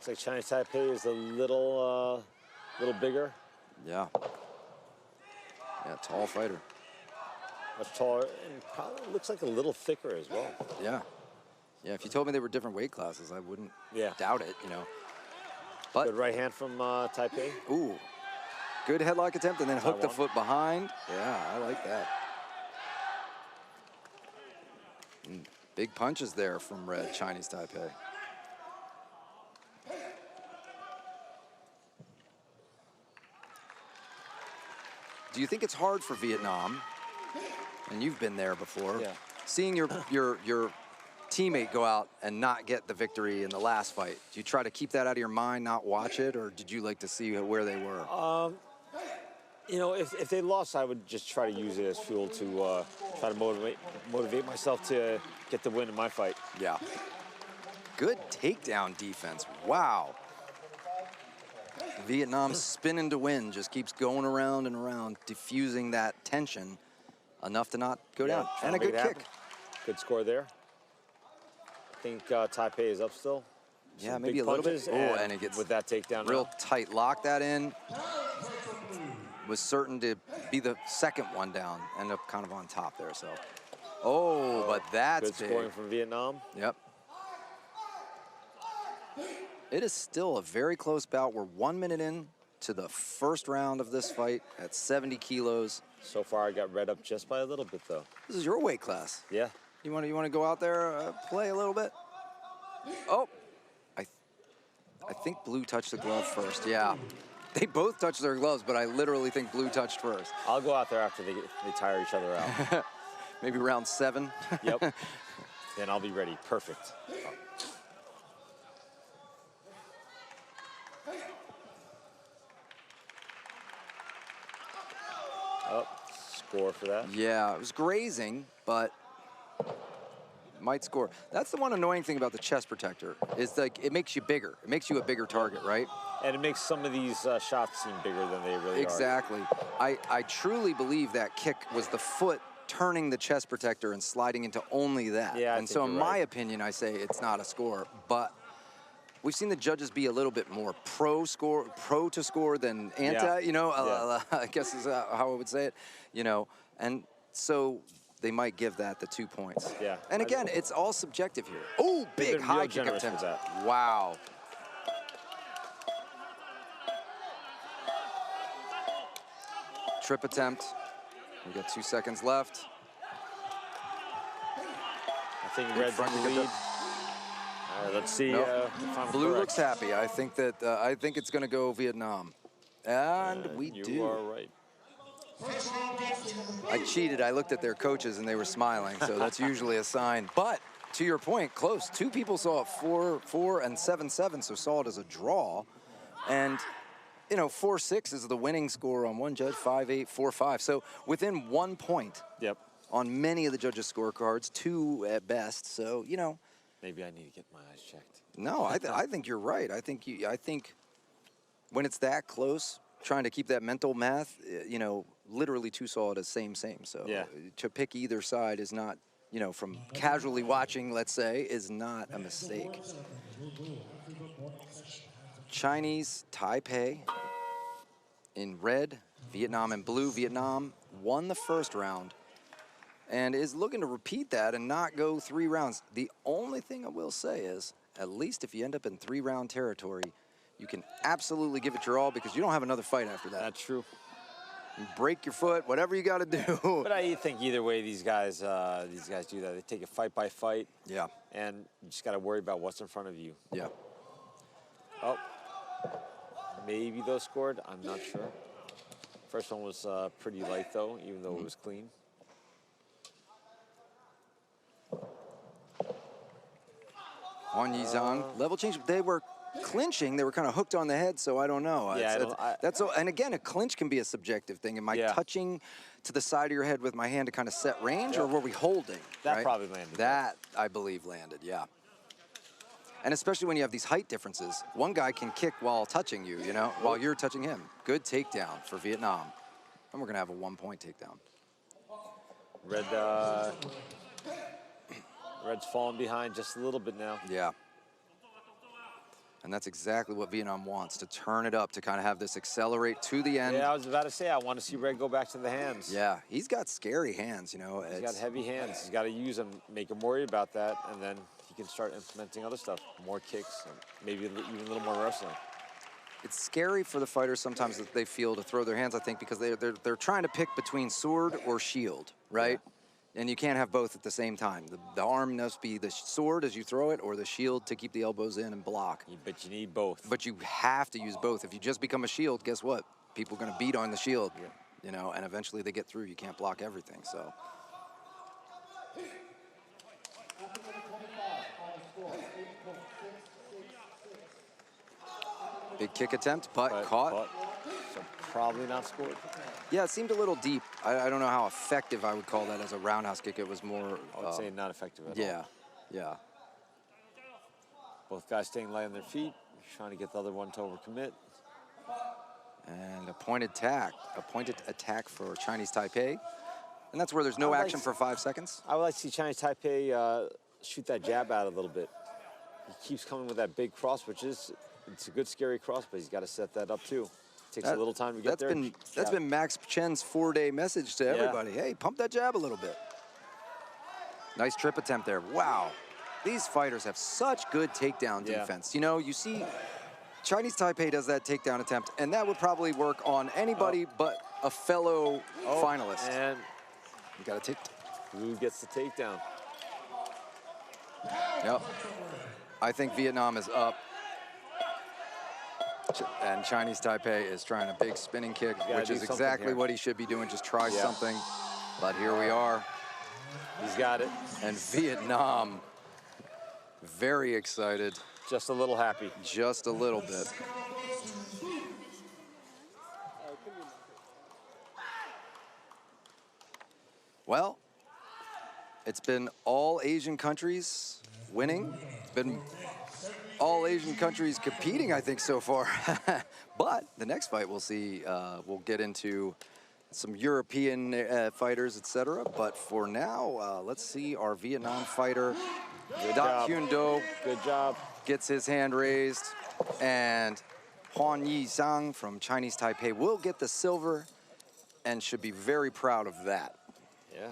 Looks like Chinese Taipei is a little bigger. Yeah. Yeah, tall fighter. Much taller, and probably looks like a little thicker as well. Yeah. Yeah, if you told me they were different weight classes, I wouldn't Yeah. doubt it, you know. But good right hand from Taipei. Ooh. Good headlock attempt and then hook the Taiwan. foot behind. Yeah, I like that. And big punches there from red Chinese Taipei. Do you think it's hard for Vietnam, and you've been there before, seeing your teammate go out and not get the victory in the last fight? Do you try to keep that out of your mind, not watch it, or did you like to see where they were? You know, if they lost, I would just try to use it as fuel to try to motivate myself to get the win in my fight. Yeah. Good takedown defense. Wow. Vietnam's spinning to win just keeps going around and around, diffusing that tension enough to not go down. And a good kick. Good score there. I think Taipei is up still. Yeah, Some maybe big a little bit. punches, Oh, and it gets with that takedown. Real tight lock that in. Was certain to be the second one down. End up kind of on top there, so. Oh, but that's good scoring from Vietnam. Yep. It is still a very close bout. We're 1 minute in to the first round of this fight at 70 kilos. So far, I got read up just by a little bit, though. This is your weight class. Yeah. You want to go out there, play a little bit? Oh, I think blue touched the glove first. Yeah, they both touched their gloves, but I literally think blue touched first. I'll go out there after they tire each other out. Maybe round 7. Yep. Then I'll be ready. Perfect. Oh, score for that. Yeah, it was grazing, but might score. That's the one annoying thing about the chest protector, is like it makes you bigger. It makes you a bigger target, right? And it makes some of these shots seem bigger than they really are. Exactly. I truly believe that kick was the foot turning the chest protector and sliding into only that. Yeah, and so in my opinion, I say it's not a score, but we've seen the judges be a little bit more pro to score than anti, you know, I guess is how I would say it, you know, and so they might give that the 2 points. Yeah. And again, it's all subjective here. Oh, big high kick attempt. Wow. Trip attempt. We got 2 seconds left. I think Red's in the lead. All right, let's see. Blue looks happy. I think that I think it's going to go Vietnam, and we do. You are right. I cheated. I looked at their coaches and they were smiling, so that's usually a sign. But to your point, close. 2 people saw it 4-4 and 7-7, so saw it as a draw, and you know 4-6 is the winning score on one judge. 5-8, 4-5. So within 1 point. Yep. On many of the judges' scorecards, 2 at best. So you know. Maybe I need to get my eyes checked. No, I think you're right. I think when it's that close, trying to keep that mental math, you know, literally 2 saw it as same. So to pick either side is not, you know, from casually watching, let's say, is not a mistake. Chinese Taipei in red, Vietnam in blue. Vietnam won the first round and is looking to repeat that and not go 3 rounds. The only thing I will say is, at least if you end up in 3-round territory, you can absolutely give it your all because you don't have another fight after that. That's true. You break your foot, whatever you got to do. But I think either way, these guys do that. They take it fight by fight. Yeah. And you just got to worry about what's in front of you. Yeah. Oh, maybe those scored. I'm not sure. First one was pretty light though, even though it was clean. Huan Yizhang, level change. They were clinching. They were kind of hooked on the head, so I don't know. Yeah, and again, a clinch can be a subjective thing. Am I touching to the side of your head with my hand to kind of set range, or were we holding? That probably landed. That, I believe, landed, yeah. And especially when you have these height differences, one guy can kick while touching you, you know, while you're touching him. Good takedown for Vietnam. And we're going to have a 1-point takedown. Red's falling behind just a little bit now. Yeah. And that's exactly what Vietnam wants, to turn it up, to kind of have this accelerate to the end. Yeah, I was about to say, I want to see Red go back to the hands. Yeah, he's got scary hands, you know. He's got heavy hands. He's got to use them, make him worry about that, and then he can start implementing other stuff, more kicks, and maybe even a little more wrestling. It's scary for the fighters sometimes that they feel to throw their hands, I think, because they're trying to pick between sword or shield, right? Yeah. And you can't have both at the same time. The arm must be the sword as you throw it, or the shield to keep the elbows in and block. But you need both. But you have to use both. If you just become a shield, guess what? People are going to beat on the shield, you know, and eventually they get through. You can't block everything, so. Big kick attempt, but caught. So probably not scored. Yeah, it seemed a little deep. I don't know how effective I would call that as a roundhouse kick. It was more... I would say not effective at all. Yeah. Both guys staying light on their feet, trying to get the other one to overcommit. And a pointed attack for Chinese Taipei. And that's where there's no action for 5 seconds. I would like to see Chinese Taipei shoot that jab out a little bit. He keeps coming with that big cross, which is... It's a good, scary cross, but he's got to set that up, too. Takes a little time to get there. That's been Max Chen's 4-day message to everybody. Hey, pump that jab a little bit. Nice trip attempt there. Wow. These fighters have such good takedown defense. You know, you see Chinese Taipei does that takedown attempt, and that would probably work on anybody but a fellow finalist. And you got to take. Who gets the takedown? Yep. I think Vietnam is up. And Chinese Taipei is trying a big spinning kick, which is exactly what he should be doing. Just try something. But here we are. He's got it. And Vietnam, very excited. Just a little happy. Just a little bit. Well, it's been all Asian countries winning. It's been all Asian countries competing, I think, so far. But the next fight we'll see, we'll get into some European fighters, etc. But for now, let's see our Vietnam fighter, Da Hyun Do. Good job. Gets his hand raised. And Huan Yi Zhang from Chinese Taipei will get the silver and should be very proud of that. Yeah.